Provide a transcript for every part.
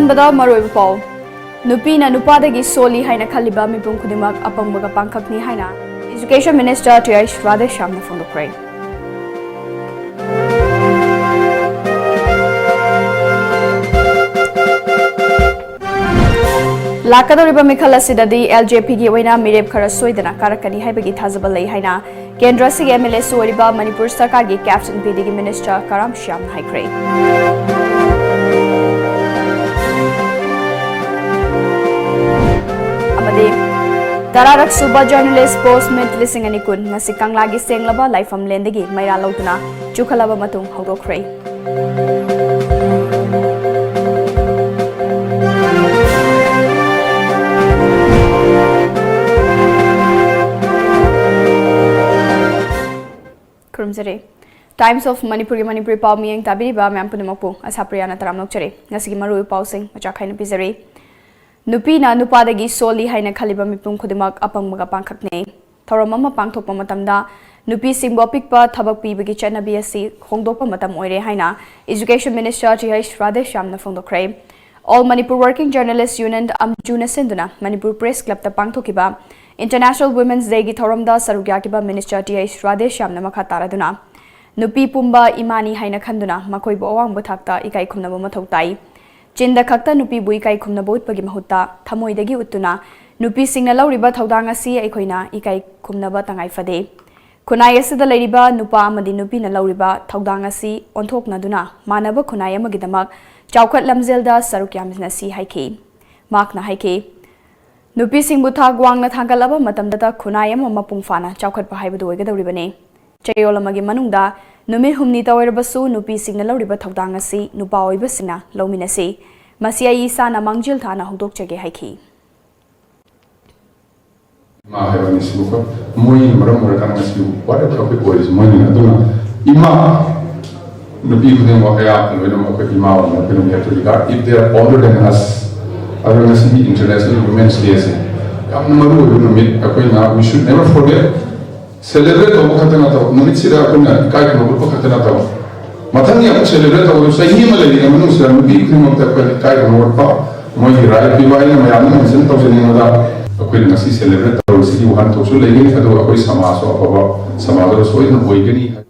Ahanbada Maroi Paul. Nupina Nupadagi Soli Haina Kaliba Mipum Kudimak Apambaga Pankakni Haina. Education Minister T.H. Radheshyamna from the Pray. Lakadoriba Mikhala Sidadi LJP Giwina Mireb Karasoidana Karakani Haibagi Tazabalay Haina. Kendra Sig MLA Soriba Manipur Sarkargi Captain PDG Minister Karam Shyam Haikray. Tararak Suba journalist post mit lising anikun ngasi kanglagi senglaba laifam lendegi maira lautuna chukhalaba matung hawdokhrei. Kurumjare Times of Manipuri pau miyeng tabiriba myam punamakpu ASHAPRIYA na taramnok chare ngasi maru pau sing machakhaina pizare. Nupina Nupadagi Soli Haina Kaliba Mipum Kudimak Apambaga Pankakne. Thoramama Pangtokpa Matamda, Nupi Singbo Pikpa Tabak Pibagi Chanabiasi, Hongdopa Matam Oire Haina, Education Minister T.H. Radheshyamna from the Crave. All Manipur Working Journalists Union Amjuna Sinduna, Manipur Press Club the Pangtokiba, International Women's Day Githoramda Sarugyakiba Minister T.H. Radheshyamna Makataraduna. Nupi Pumba Imani Haina Kanduna, Makoibo Awang Butakta, Ikai Kumnabo Matautai. Chinda Kakta Nupi Buikai Kumnabot Pagimahuta, Tamoidagi Utuna, Nupi Signal Riba Taudanga Si Equina, Ikai Kumnaba Tangai Fade. Kunaya Sida Ladiba, Nupa Madi Nupi Nalauriba, Taudanga Si, Ontok Naduna, Manaba Kunaya Magidamak, Chaukat Lamzelda, Sarukyam Nasi Haike. Mark na Haike. Nupi Singbuta Guang na Tangalaba, Matamdata Kunaya Mapungfana, Chaukat Pahibadu Ribane. Chayolamagi Manunda, Numi Humni Tawerabasu, Nupi Signal Riba Taudangasi, Nupa Oibasina, Lominasi, Masia Isa na Mangjil Tana Hudok Chage Haiki. Ma Heaven is Luka, Moin Maramurakanasu, whatever topic was money Aduna. Ima Nupi Hudem Wakaya, and Venomaka Ima, and Venom have to regard if they are older than us, other than International Women's Day. We should never forget. Celebrate the Katanato, Numitsira, Kai Katanato. Matania celebrate the Sahimalay, and Manus, and big name of the Kai Morpa, Moy Rai, Pivai, and Mayan, and Sentos in another. Aquilasi celebrate the city one to Sulay, and to avoid some aso, some other soil and Boygani.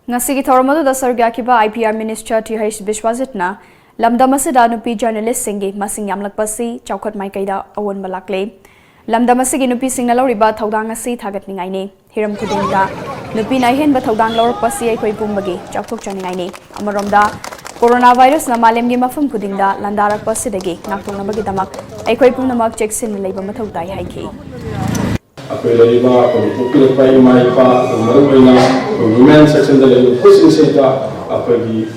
Nasiki Tormado, the Sargakiba, IPR Minister T.H. Bishwazitna, Lamdamasida Nupi journalist Singi, Masing Yamlakpasi, Chaukot Maikaida, Owen Balakle. Lamdamasigi Nupi Signal Riba Taudangasi Tagatningaini, Hiram Kudinga, Nupi Nahin Bataudang Lor Pasi Pumbagi, Chakuk Chaningaini, Amaromda, Coronavirus Namalem Mafum Kudinga, Landara Pasidagi, Nakunabagi Damak, Equapunamak Jackson Labor Matodai Haiki. Aquila, Pupil Maipa, Women section the pushing Seta, Apagi,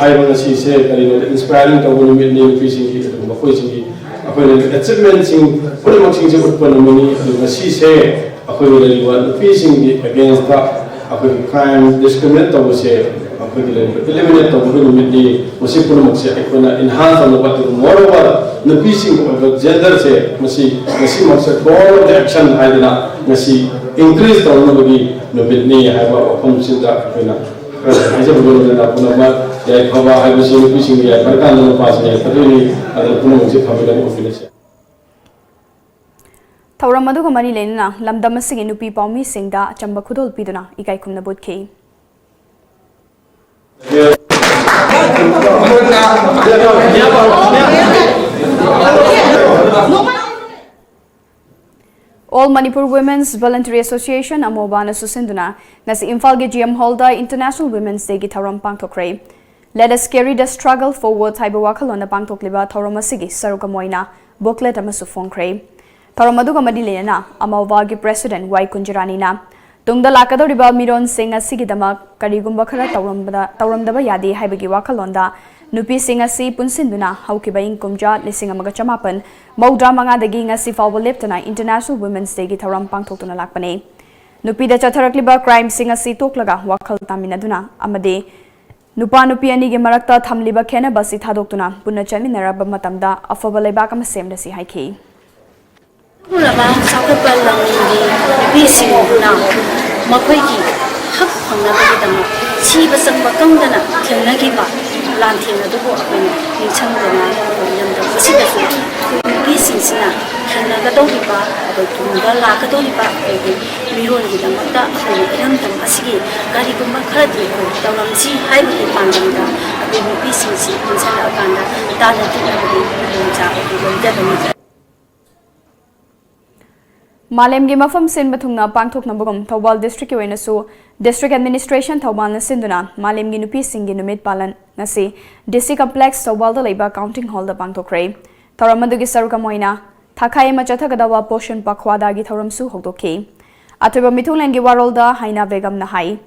Ivan said, inspiring to women increasing the achievements in pretty much in the say, against the crime, discriminate, say, eliminate the Municipal enhance on the moreover, the piecing of the gender say, all the action I did not increase the nobody, no bit have a function that I just go to the I was pushing the American pass, other Punamusi family. Tauramadu Mani Lena, Lamdamasing Nupi Palmi Singda, Chambakudol Piduna, Ikai Kumnabut K. All Manipur Women's Voluntary Association Amobana Susinduna, Nasi Imphal GM Holder International Women's Day Gitaram Pangtokre. Let us carry the struggle forward Taibawakal on the Pangtokliba Tauromasigi, Sarukamoina, booklet Amasufon Cray. Tauramaduga Madilena, Amawagi President Y Kunjaranina. Tungda Lakado Riba Miron Sing a Sigidamak, Karigumbakara Tauramdaba Yadi, Haibagi Wakalonda, Nupi Sing a Si Punsinduna, Haukibain Kumja, Lissing Amagachamapan, Maudra Manga the Ging a Sifal Leptana, International Women's Day Gitaram Pangtokuna Lakpane. Nupi the Chatarakliba Crime Sing a Si Toklaga, Wakal Taminaduna, Amade. Nupa Nupi and Nigimarakta Tamliba Kena Basi Tadokuna, Bunachani Naraba Matamda, Afaba Lebakam Sem the Si Haiki. Makoiki, Hap Hangabidam, Chiba Sambakangana, Kilnagiba, ꯂꯥꯟꯊꯦꯡꯅꯗꯨꯕꯨ ꯑꯩꯈꯣꯏꯅ ꯅꯤꯡꯁꯤꯡꯗꯅ ꯂꯝꯗꯝ ꯑꯁꯤꯗꯁꯨ ꯅꯨꯄꯤꯁꯤꯡꯁꯤꯅ ꯊꯦꯡꯅꯒꯗꯧꯔꯤꯕ ꯑꯩꯈꯣꯏ ꯇꯨꯡꯗ ꯂꯥꯛꯀꯗꯧꯔꯤꯕ ꯑꯩꯈꯣꯏꯒꯤ ꯃꯤꯔꯣꯜꯒꯤꯗꯃꯛꯇ ꯑꯩꯈꯣꯏꯅ ꯏꯔꯝꯗꯝ ꯑꯁꯤꯒꯤ ꯀꯔꯤꯒꯨꯝꯕ ꯈꯔꯗꯤ ꯑꯩꯈꯣꯏ ꯇꯧꯔꯝꯁꯤ ꯍꯥꯏꯕꯒꯤ ꯄꯥꯟꯗꯝꯗ ꯑꯩꯈꯣꯏ ꯅꯨꯄꯤꯁꯤꯡꯁꯤ ꯄꯨꯟꯁꯤꯜꯂꯛꯑꯀꯥꯟꯗ ꯇꯥꯟꯅ ꯇꯤꯟꯅꯕꯒꯤ ꯈꯨꯗꯣꯡꯆꯥꯕ ꯂꯧꯖꯕꯅꯤ. Malemgi mafam sin bathungna pangthoknabagum Thawbal district ki oinasu district administration Thawbalna sinduna Malemgi nupi singi numit palan ngasi DC complex Thawbal da leiba counting hall da pangthokre thawramadugi saruka moina thakai ma chathagadawa portion pakhwada gi thawramsu hogdokhi athiba mithunglengi warolda haina begam na hai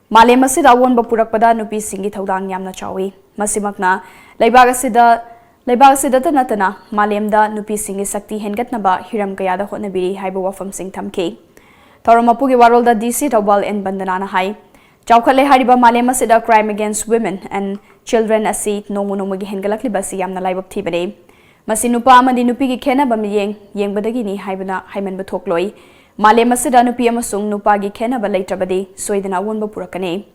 Malem asida awon ba purakpada nupi singi thawdang yamna chawi masimakna Leibag sidata natana Malemda nupi singi sakti hengatnaba hiram kayada hotnabiri haiba wafam sing thamke Thawramapugi warolda DC Thawbal en bandana hai Chawkhale hariba Malem asida crime against women and children asi nomugi hengalakli basi yamna laibab thibane masi nupa amadi nupi gi khena bam yengbadagi ni haibana haiman bathokloi Malem asida nupi amasung nupa gi khena ba leitrabadi soidana wonba purakane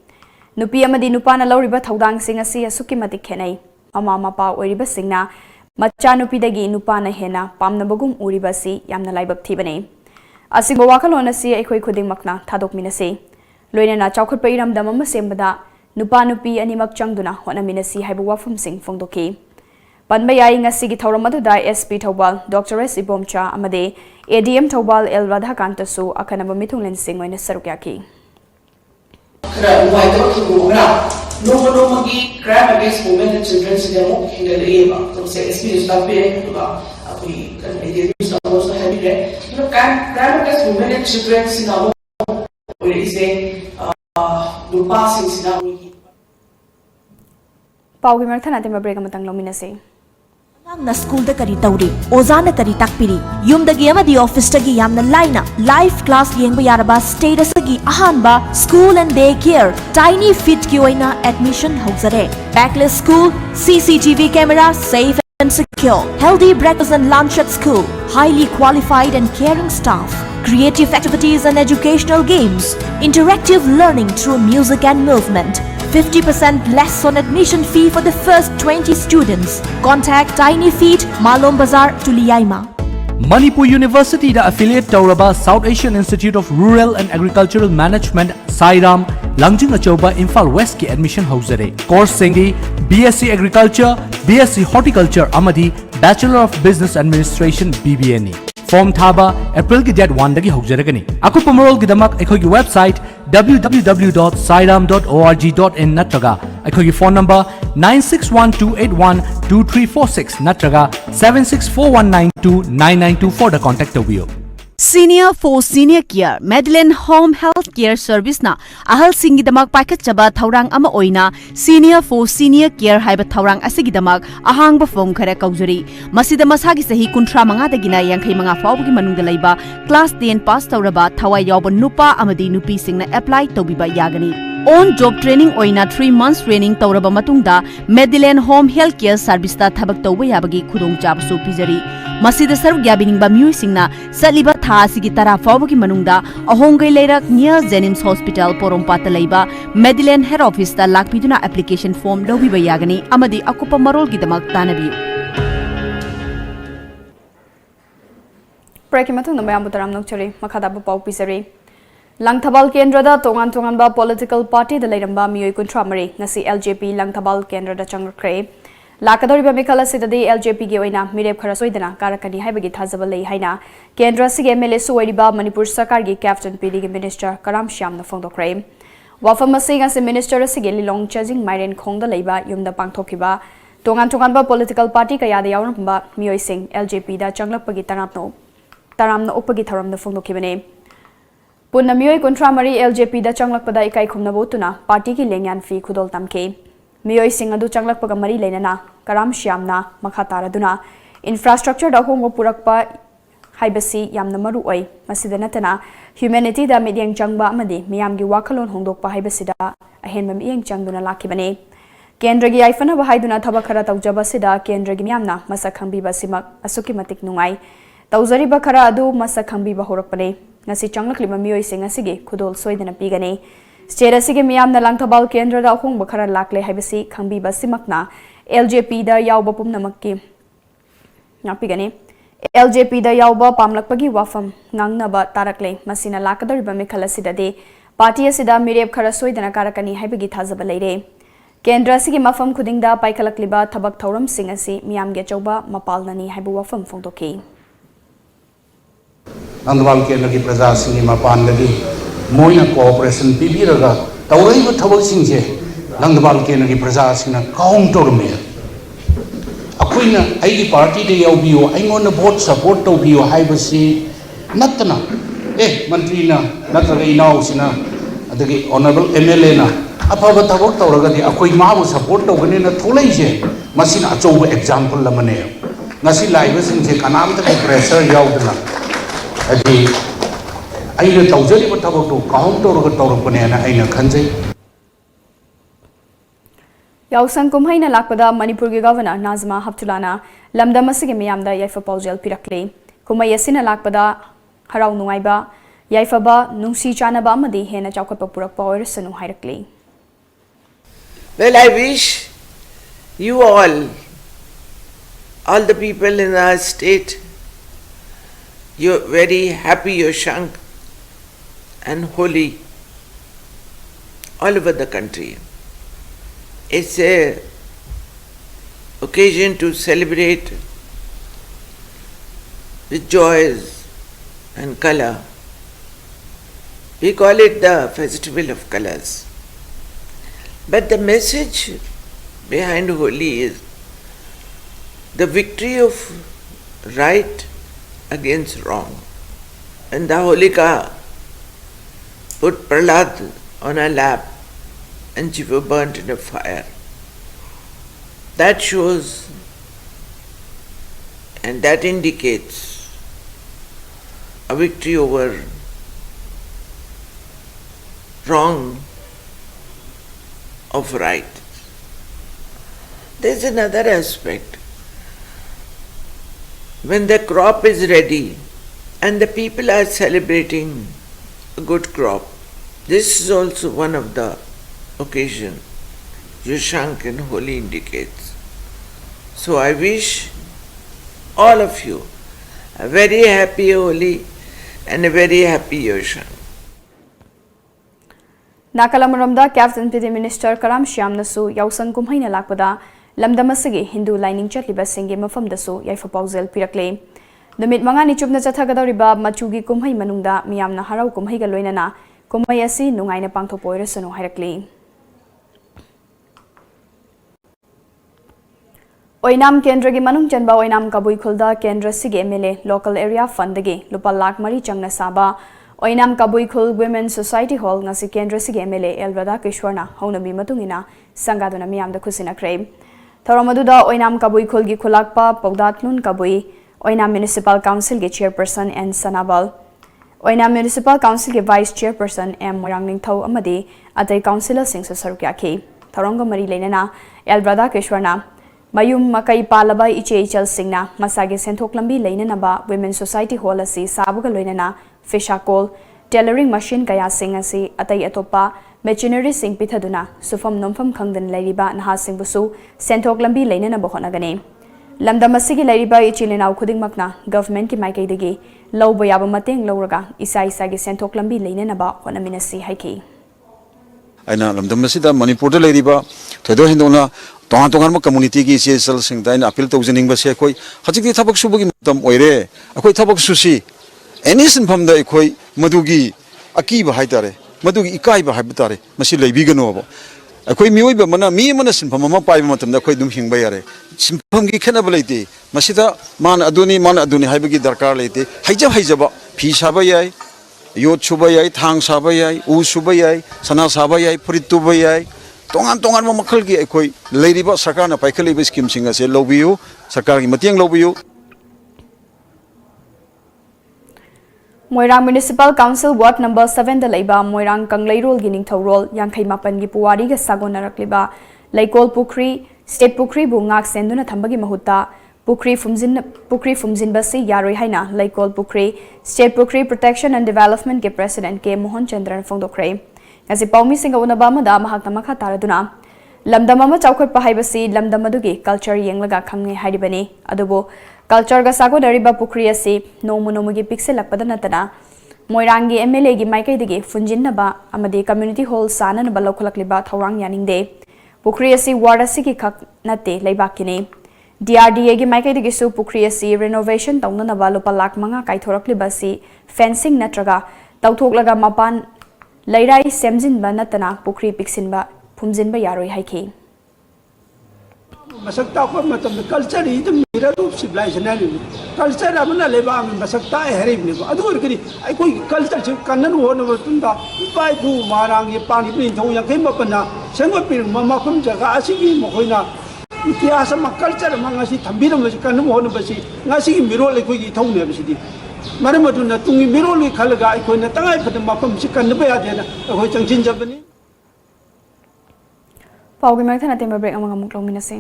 nupi amadi nupa na lawriba thawdang sing asi asuki matik khenai Ama mapa oriba singna macha nupidagi nupana hena pamnabagum uribasi yamna laibab thibane asigba wakalona si aikoi khudingmakna thadokminase loinana chawkhutpa iramdam ama sembada nupa nupi animak changduna honaminasi haibu wafam sing fongdoki panba yai ngasi gi thawramadu da SP Thawbal Dr. S Ibomcha amade ADM Thawbal El Radhakanta su akanaba mithunglen sing oina sarukyaki kra uai to Nobody crime against women and children in the book in the area. So, say, experience that way, we can also have it. Crime against women and children in our book, where is a the passing in our week. Paugi Marthana Timber Break Matang Lominase. Na school da kari tauri ozana kari takpiri yumdagi amadi office tagi yamna laina live class yengba yaraba status gi ahanba school and day care tiny fit ki oina admission hojare backless school CCTV camera safe and secure healthy breakfast and lunch at school highly qualified and caring staff creative activities and educational games interactive learning through music and movement 50% less on admission fee for the first 20 students. Contact Tiny Feet, Malom Bazar, Tuliyaima. Manipur University da affiliate Tauraba South Asian Institute of Rural and Agricultural Management Sairam Langjingbatomtv Imphal West ki admission hauzare. Course singi BSc Agriculture, BSc Horticulture amadi Bachelor of Business Administration BBNE. Form thaba April ki date 1 dagi haujaragani. Akupa marol gidamak ekhogi website www.sairam.org.in natraga ekhogi phone number 9612812346 natraga 7641929924 da contact tabiyo. Senior for Senior Care Medline Home Health Care Service na ahal singidamak paket chaba thaurang ama oina Senior for Senior Care haiba thaurang asigidamak ahang ba form khara kaujari masida masagi sahi kuntra manga dagina yankhai manga fawgi manungda laiba class 10 pass tauraba thawai yawba nupa amadi nupi singna apply tobiba yagani on job training oina 3 months training tauraba matungda Medline Home Health Care Service ta thabak tawba yabagi khudong chabasu pijari masida saruk yabiningba myui singna saliba tha asigi tara fawgi manungda ahongai leirak near Jenims Hospital Porompata leiba Medline Head Office ta lakpiduna application form lobiba yagani amadi akupa marol gidamak tanabiu Break matung na mayam butaram nokchari makhada ba pau pisari Langthabal Kendra da tongan ba political party da leiramba miyoi kuntra mari ngasi LJP Langthabal Kendra da changrakre Lakadori ba mikala sidadi LJP ge oina mirep khara soidana karakani haibagi thajaba lei haina Kendra sige MLA suwariba Manipur Sarkar gi Captain PD gi Minister Karam Shyam na phongdokre Wafam asing as Minister sige Lilong Chajing Mairen Khongda leiba yumda pangthokiba tongan ba political party ka yada yawnamba miyoi sing LJP da changlapagi taramna upagi tharamna phongdokibane Punna miyoi kuntra mari LJP da changlakpada ikai khumna botuna party ki lengyan fi khudol tamke miyoi sing adu changlakpaga mari leinana Karam Shyamna makhatara infrastructure da hongo purakpa haibasi yamna maru oi masida natana humanity da midyang changba amadi miyamgi wakalon hongdokpa haibasi da ahenma miyang changduna lakibane Kendra gi aifana ba haiduna thaba khara tawjaba sida Kendra gi miyamna masak khangbiba simak asuki matik nungai tawzari ba khara adu masak khangbiba horakpane ngasi changlakliba miyoi sing asigi khudol soidana pigane state असिगे मियामना लांगथबाल केंद्र दा अहोंग बखरा लाकले हाइबसी खंबी बसिमकना LJP दा यावबा पुमनमक्की नापिगने LJP दा यावबा पामलकपगी वाफम ngangnaba tarakle masina lakadoriba mikhal asidade party asida mirep khara soidana karakani haibagi thajaba leire केंद्र से मफम खुदिंगदा पाइखलकलिबा थबक थौरम सिंह असि मियामगे चौबा मपालननी हाइबु वफम फोंदोखि नंदवाल केंद्र की प्रजा सिंह मपानदगी मोइना कोऑपरेशन पिबिरगा तौरैब थबक सिंहजे नंदवाल केंद्र की प्रजा सिंह काउंट तौरमे अखोइना आइगी पार्टी दे यावबियो आइंगोन वोट सपोर्ट तौबियो हाइबसी नतना मंत्री ना नत्रगा इनाउसिना अदगी ऑनरेबल MLA ना अफब थबक तौरगदी अखोइ माबु सपोर्ट तौगने न थोलैजे मसिन अचौब example लमने ngasi laiba singse kanamta ki pressure yaudna adi aina tawjari ba thabak to count tawrga tawrpane na aina khanjai याउसंग कुमहाइना लाकपदा मणिपुर के गवर्नर नाजमा हब्तुलाना लमदम असगे मियामदा याइफा पाउजल पिरकले कुमई असिना लाकपदा हराउ नुंगाइबा याइफाबा नुंसी चानबा अमदि हेना चाउकपा पुरकपा ओइरसनु हाइरकले Well, I wish you all the people in our state, you're very happy, you're shank and holy all over the country. It's a occasion to celebrate with joys and color. We call it the Festival of Colors. But the message behind Holi is the victory of right against wrong. And the Holika put Prahlad on her lap and she was burnt in a fire. That shows and that indicates a victory over wrong of right. There's another aspect. When the crop is ready and the people are celebrating a good crop, this is also one of the occasion Yushank and Holi indicates. So I wish all of you a very happy Holi and a very happy Yushank. नाकालामरमदा captain PD minister Karam श्यामनसु याउसंग कुमहाइना लाकपदा लमदमसगे Hindu lining चटलिबा सिंगे मफमदसु याइफा पाउजल पिरकले नुमित मंगानी चुबना चथगदौरिबा मचुगी कुमहाइ मनुंगदा मियामना हराउ कुमहाइगा लोइनना कुमहाइ असि नुंगाइना पांगथोपोइरसनु हाइरकले ओइनाम केंद्र की मनुंग चनबा ओइनाम कबुई खुलदा केंद्र सिगे MLA local area फंडगे लुपा lakh मरी चंगना साबा ओइनाम कबुईखुल वुमेन सोसाइटी हॉल ngasi केंद्र सिगे MLA एल राधाकृष्णना हौनमी मतुंगिना संगादुना मियामदा खुसिनाख्रे थौरमदुदा ओइनाम कबुईखुल गी खुलाकपा पौदातनुन कबुई ओइनाम म्युनिसिपल काउंसिल के चेयरपर्सन एन सनाबल ओइनाम म्युनिसिपल काउंसिल के वाइस चेयरपर्सन एम मोरांगनिंगथौ अमदि अतै काउंसिलर सिंह सरुक याखि थौरंग मरी लेनना एल राधाकृष्णना मयुम मकई पालबा इचे इचल सिंगना मसागे सेंथोक लंबी लेननबा वुमेन सोसाइटी हॉल असि साबुगा लोइनना फिशाकोल टेलरिंग मशीन कया सिंह असि अतई अतोपा मेचिनरी सिंह पिथदुना सुफम नोमफम खंगदन लैरिबा नहा सिंहबुसु सेंथोक लंबी लेननबा होनगने लमदम असिगी लैरिबा इचिलेनाउ खुदिंगमकना गवर्नमेंट की माइकैदगी लौबा याबा मतेंग लौरगा इसा इसागी सेंथोक लंबी लेननबा होनमिनसि हाइकी aina lamdam asida manipur da leiriba thodo hindona tongan tongan ma community ki sel singda ina appeal tawjening ba se koi hajik thabak subugi matam oire akoi thabak susi any sinpham da akoi madugi aki ba haitare madugi ikai ba haibtare masi leibigano ba akoi mioi ba mana mi mana sinpham ma pai matam da akoi dum hingba yare sinpham gi khana ba leite masida man aduni haibagi darkar leite haijaba phi saba yai Yot subaya, thang sabaya, u subaya, sana sabaya, puritubaya, tongan mo makal ki koi lady ba sarkar na paikali ba scheme singa se lobiyo sarkar ki matiang lobiyo Moirang Municipal Council Ward number 7 da leiba Moirang Kangleirol gi ningthau rol yankhai mapan gi puwari ga sagonarakliba Laikol Pukri State Pukri bu ngak senduna thambagi mahutta Pukri Fumzin Basi Yaroi Haina Laikol Pukri State Pukri Protection and Development ke President ke Mohan Chandran Fongdokre ngasi paumi singa unaba amada mahakna makha taraduna lamdam ama chaukhotpa haibasi lamdam adugi culture yenglaga khangne hairibani adubo culture ga sago dariba pukri asi nomu nomugi pixel lakpada natana moirangi MLA gi maikai digi funjinnaba amadi community hall sana na balokhlakliba thawrang yaningde pukri asi ward asi ki khak nate leibakini DRDA gi maikai digi su pukri asi renovation tawna na balopa lak manga kai thorakliba si fencing natraga tawthoklaga mapan leirai semjinba natana pukri pixinba phumjinba yaroi haiki masakta ko matam culture idum mira rup civilization ani culture amna leba masakta herib ni adu kiri ai koi culture chi kanan ho no tunda pai bu marang ye pani pin thong yang kai mapana sengwa pin mama kum jaga asigi mo khoina इतिहास में culture में ngasi thambira ma kan mo no basi ngasi gi miro le ko gi thong ne basi di mare ma tu na tungi miro le khalaga ai ko na tangai phatam ma pam si kan ba ya de na ko changchin jabani paugi mak thana temba break amang amuk lomina se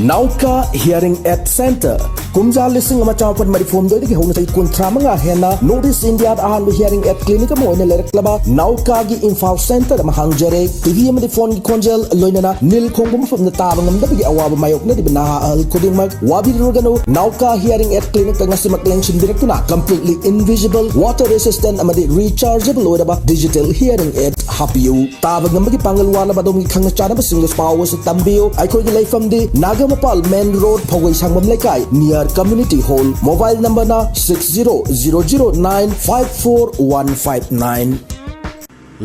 Nauka Hearing Aid Center kumja lising ama chawpan marifom doi ki hona sai kontra manga hena Notice India ahan hearing aid clinic mo ina lerek laba Nauka gi info center ma hangjare TV ma di phone gi konjel loinana nil khongum fam na ta bangam da gi awaba mayok na di bana al koding mag wabi rogano Nauka Hearing Aid Clinic nga simak lengsin direktuna completely invisible water resistant ama di rechargeable oda digital hearing aid hapiu ta bangam gi pangal wala ba dom gi khangna chana ba single power sa tambio ai khoi gi leifam di Nagamapal Main Road Phawai Sangmam Lekai near Community Hall mobile number na 6000954159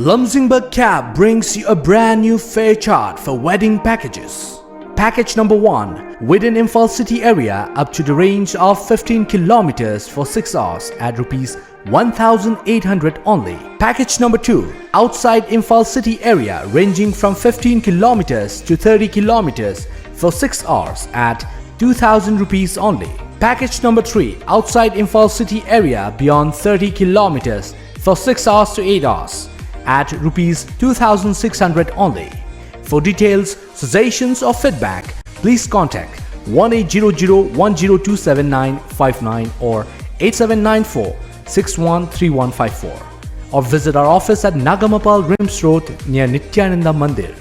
Lamjingba Cab brings you a brand new fare chart for wedding packages. Package number 1 within Imphal city area up to the range of 15 kilometers for 6 hours at rupees 1,800 only. Package number 2 outside Imphal city area ranging from 15 kilometers to 30 kilometers for 6 hours at 2,000 rupees only. Package number 3 outside Imphal city area beyond 30 kilometers for 6 hours to 8 hours at rupees 2,600 only. For details, suggestions or feedback, please contact 1800102759 or 8794613154 or visit our office at Nagamapal Rims Road near Nityananda Mandir.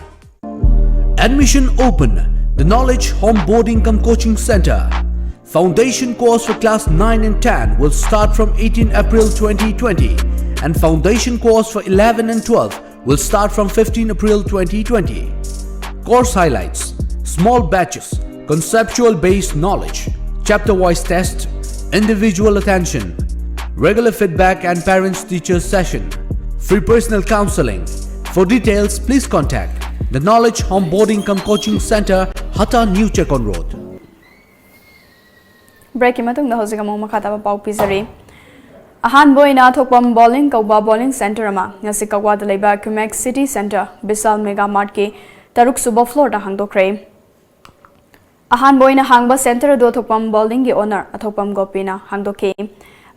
Admission open. The Knowledge Home Boarding Cum Coaching Center. Foundation course for class 9 and 10 will start from 18 April 2020 and foundation course for 11 and 12 will start from 15 April 2020. Course highlights: small batches, conceptual based knowledge, chapter wise test, individual attention, regular feedback and parents teachers session, free personal counseling. For details, please contact The Knowledge Home Boarding Cum Coaching Center, Hata New Chekon Road. Break matung da hojega mo makata ba pau pizari ahan boina thokpam bowling kauba bowling center ama ngasi kawwa da leba Kumek City Center Bisal Mega Mart ke taruk suba floor da hangdokre ahan boina hangba center do thokpam bowling gi owner athokpam gopina hangdoke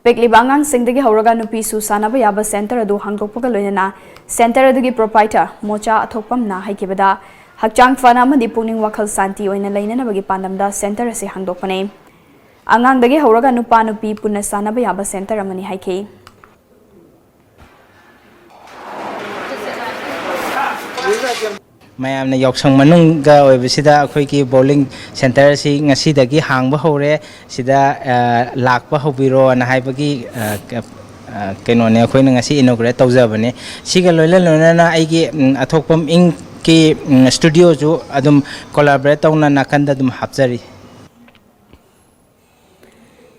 Pekli bangang singdagi hauraga nupi su sanaba yaba center adu hangdokpaga loinana center adu gi proprietor mocha athokpam na haikibada hakchang fana amadi puning wakhal santi oina leinana bagi pandamda center ase hangdokpane angang dagi hauraga nupa nupi punna sanaba yaba center amani haike mayam na yoksang manung ga oibsida akhoi ki bowling center si ngasi dagi hangba hore sida lakpa hobiro na haibagi keno ne akhoi na ngasi inaugurate tawjabane siga loila na aigi athokpam ing ki studio ju adum collaborate tawna nakanda dum hapjari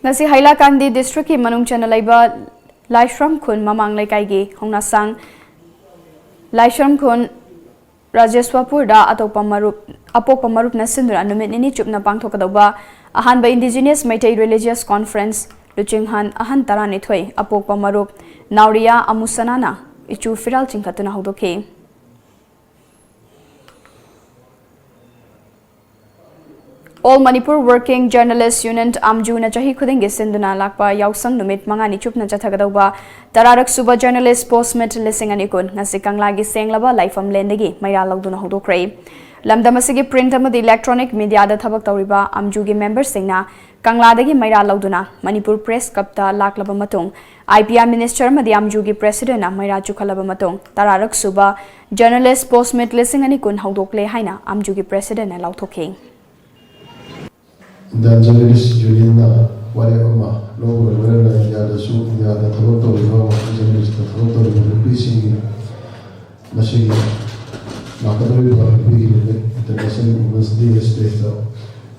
ngasi Hailakandi district ki manung chana laiba Laishram khun mamang laikai gi hongna sang Laishram khun Rajeshwapur da atokpa marup na sindura numit nini chupna pangthokadauba ahanba indigenous Meitei religious conference luchinghan ahan tarani thoi apokpa marup Nauria Amusanana ichu firal chingkhatuna haudoke All Manipur Working Journalists Union Amju na chahi khudingi sinduna lakpa yausang numit mangani chupna chathagadauba tararak suba journalist postmate lising anikun ngasi kanglagi senglaba laifam lendagi maira lagduna hodokrai lamdam asigi print amadi electronic media da thabak tawriba amjugi members singna Kangladagi Maira Lauduna, Manipur Press Kapta Laklaba Matung, IPR Minister Madi Amjugi President Maira Chukalaba Matung, Tararak Suba, Journalist Postmate Lissing and Ikun Haudokle Haina, Amjugi President and Lautoking. The journalist Julian whatever logo whatever the soup the Toronto journalist the Toronto increasing machine Makadori International Women's Day State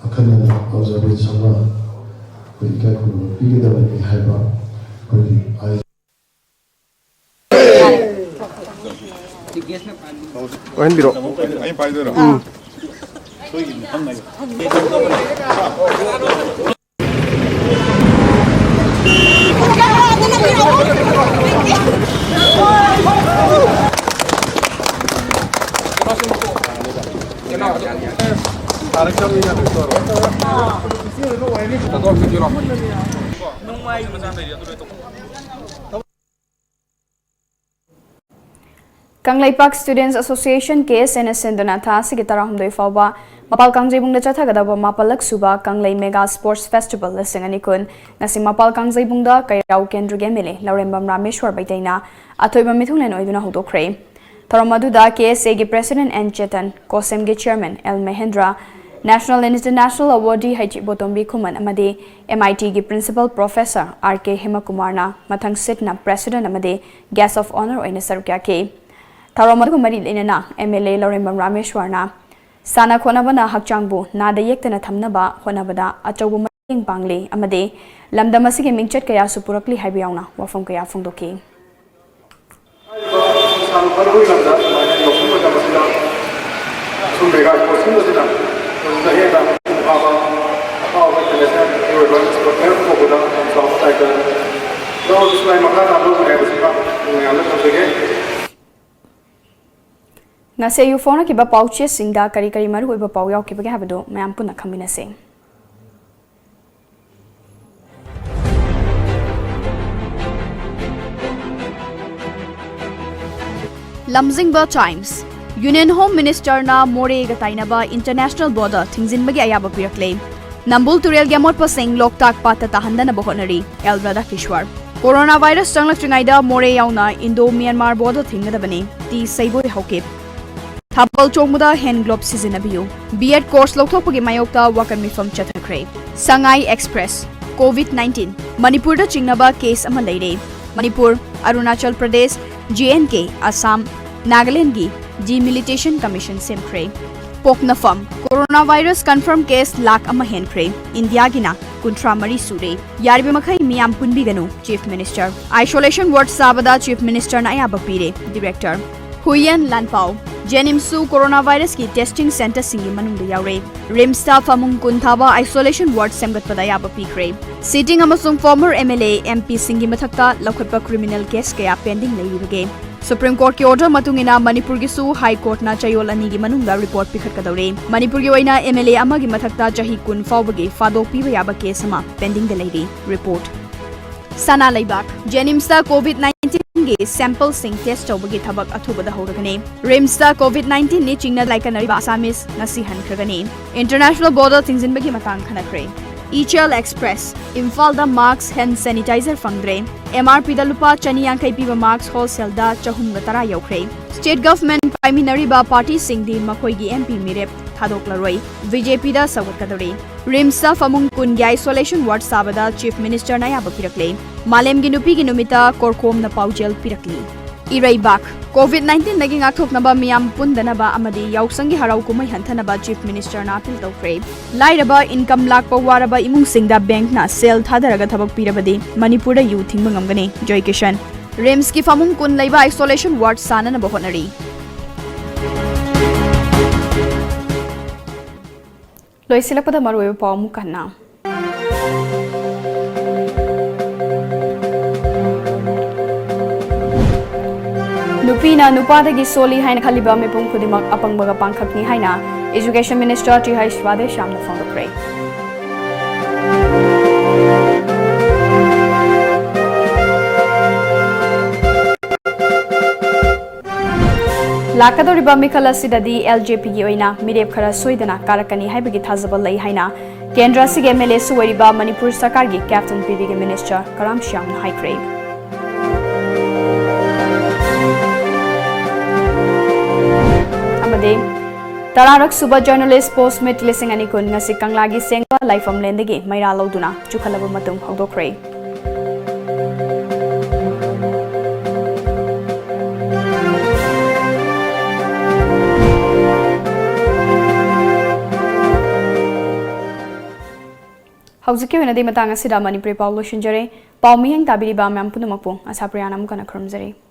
Akanana observation Sama Kurikaku Pigada Haiba Kuri When biro Kanglaipak Students Association case and Sindonatha Sigitara Humdoi Fauba, Mapal Kangjibung the Chatagadaba Mapalak Suba, Kanglai Mega Sports Festival, Lissing Anikun, Nasi Mapal Kangjibunda, Kairau Kendru Gemile, Laurembam Rameshwar Baitena, Atoiba Mitulan Oiduna Hudo Kray. Taramaduda KSA President N. Chetan, Kosem Chairman L. Mahendra, National and International Awardee Haji Botombi Kuman Amade, MIT Principal Professor R.K. Himakumarna, Matang Sitna President Amade, Guest of Honor Oina Sarukya K. Taromadu Mari Linena, MLA Laurembam Rameshwarna, Sana Konabana Hakchangbu, Nada Yektana Tamnaba, Honabada, Achabu Maring Bangli, Amade, Lamdamasiki Mingchet Kaya Supurakli Habiana, Wafum Kaya Fundoki. Ngase yu phone ki ba pauche singda kari kari maru iba pau yaw ki ba habado mayam puna khamina se Lamjingba Times Union Home Minister na More Gatainaba International Border Thingzin bagi ayaba pirakle Nambul Turel Gamot Pasing Loktak Pata Tahandana Bohonari Elbrada Kishwar Coronavirus Changlakringaida More yauna Indo Myanmar border thingadabani Ti Saiboi Hokip Thapal Chongmuda hand globe sizinabiyu. B.Ed course Loktokpagi Mayokta Wakan Mifam Chathakre. Sangai Express. COVID-19. Manipur da Chingnaba case ama leire. Manipur, Arunachal Pradesh, JNK, Assam, Nagaland gi Demilitation Commission semkre. Poknafam. Coronavirus confirm case lak ama henkre. India gina Kuntra Mari Sure. Yarbi Makai Miyam Punbiganu, Chief Minister. Isolation ward Sabada Chief Minister na Ayabapire, Director. Huyen Lanpao. Jenimsu coronavirus ki testing center singi manungda yaure. Rimsta famung kunthaba isolation ward semgatpada yaba pikre. Sitting amasung former MLA MP singi mathakta laukhatpa criminal case kaya pending leiribage. Supreme Court ki order matungina Manipur gi su High Court na chayol ani gi manungda report pikhatkadaure. Manipur gi waina MLA ama gi mathakta chahi kun fawbage fadok piba yaba case ama pending de leiri. Report. Sana Laibak, Jenimsta COVID-19 gi sample sing test tawbagi thabak athubada horagane. Rimsta COVID-19 ni chingna laikanari Assamese ngasi hankragane. International border thingzin bagi matang khanakre. ECL Express, Imphal da Marks hand sanitizer fangdre. MRP da lupa chaniyankai piba Marks wholesale da chahumga tara yaukre. State government primary ba party sing di makoi gi MP mirep thadoklaroi. BJP da sawakadore. Rimsa famung kun gi isolation ward sabada Chief Minister na yaba pirakle. Malem gi nupi gi numita korkom na paujel pirakli. Iraibak COVID-19 naging athok naba miyam pundanaba amadi yauksangi harau kumai hantanaba Chief Minister na appeal tawkre. Lairaba income lakpa waraba imung singda bank na sell thadaraga thabak pirabadi Manipur da yu thingba ngamgane. Joy Kishan. Rims ki famung kun laiba isolation ward sana na bahonari. Loisilakpada maruwe paw mukanna. Nupina nupadagi soli haina khaliba mipung khudimak apangbaga pangkhakni haina Education Minister T. Haishwade Shamna Fondokre. लाकदोरिबा मिखल असिददी LJP की ओइना मिरेप खरा सोइदना कारकनी हाइबगी थाजबल लई हाइना केंद्र सिगे MLA सुवरिबा Manipur सरकार की कैप्टन पीवी के मिनिस्टर कराम श्याम हाइक्रे अमदे तरारक सुबह जर्नलिस्ट पोस्ट मेट लिसिंग अनि कुन ngasi कंगलागी सेंगवा लाइफम लेंदगी मैरा लौदुना चुखलब मतुंग हौदोख्रे हौजिकी वेनदे मतंग असिदा मणिपुरी पाउ लोशनजरे पाउ मियंग ताबिरिबा मैम पुनमकपु आशाप्रिया नाम कना खरमजरे।